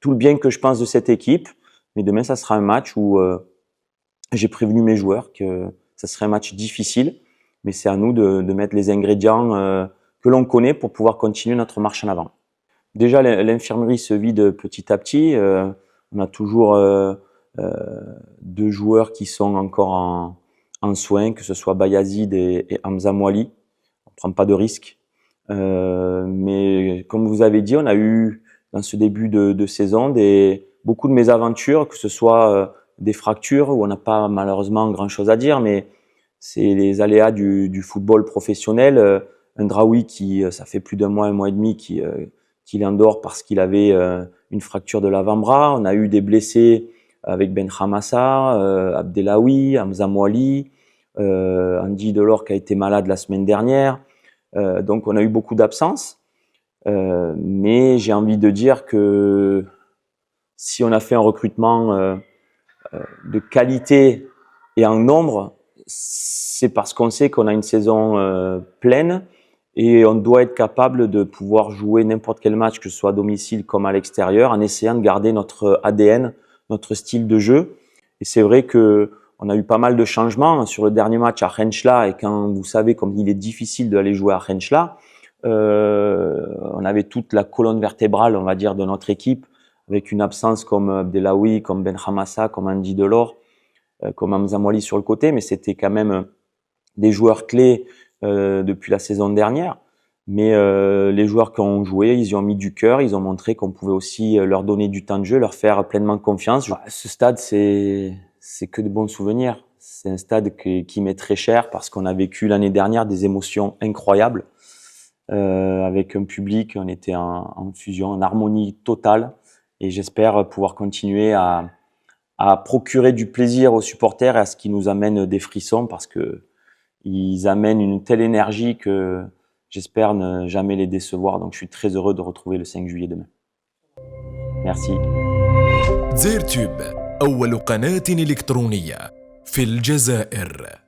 tout le bien que je pense de cette équipe. Mais demain, ça sera un match où j'ai prévenu mes joueurs que ça serait un match difficile. Mais c'est à nous de mettre les ingrédients que l'on connaît pour pouvoir continuer notre marche en avant. Déjà, l'infirmerie se vide petit à petit. On a toujours 2 joueurs qui sont encore en soins, que ce soit Bayazid et Hamza Mouali. On ne prend pas de risques. Mais comme vous avez dit, on a eu dans ce début de saison beaucoup de mésaventures, que ce soit des fractures où on n'a pas malheureusement grand-chose à dire, mais c'est les aléas du football professionnel. Un Draoui qui, ça fait plus d'un mois et demi, qu'il est en dehors parce qu'il avait une fracture de l'avant-bras. On a eu des blessés avec Ben Hamassa, Abdelawi, Hamza Mouali, Andy Delors qui a été malade la semaine dernière. Donc on a eu beaucoup d'absences. Mais j'ai envie de dire que si on a fait un recrutement de qualité et en nombre, c'est parce qu'on sait qu'on a une saison pleine et on doit être capable de pouvoir jouer n'importe quel match, que ce soit à domicile comme à l'extérieur, en essayant de garder notre ADN, notre style de jeu. Et c'est vrai que on a eu pas mal de changements sur le dernier match à Rhenschla, et quand vous savez comme il est difficile d'aller jouer à Rhenschla, on avait toute la colonne vertébrale, on va dire, de notre équipe, avec une absence comme Abdelawi, comme Ben Hamassa, comme Andy Delors, comme Hamza Mouali sur le côté, mais c'était quand même des joueurs clés depuis la saison dernière. Mais les joueurs qui ont joué, ils y ont mis du cœur, ils ont montré qu'on pouvait aussi leur donner du temps de jeu, leur faire pleinement confiance. Ce stade, c'est que de bons souvenirs. C'est un stade qui m'est très cher parce qu'on a vécu l'année dernière des émotions incroyables. Avec un public, on était en fusion, en harmonie totale. Et j'espère pouvoir continuer à procurer du plaisir aux supporters et à ce qui nous amène des frissons, parce que ils amènent une telle énergie que j'espère ne jamais les décevoir. Donc je suis très heureux de retrouver le 5 juillet demain. Merci. زيرتوب أول قناة إلكترونية في الجزائر.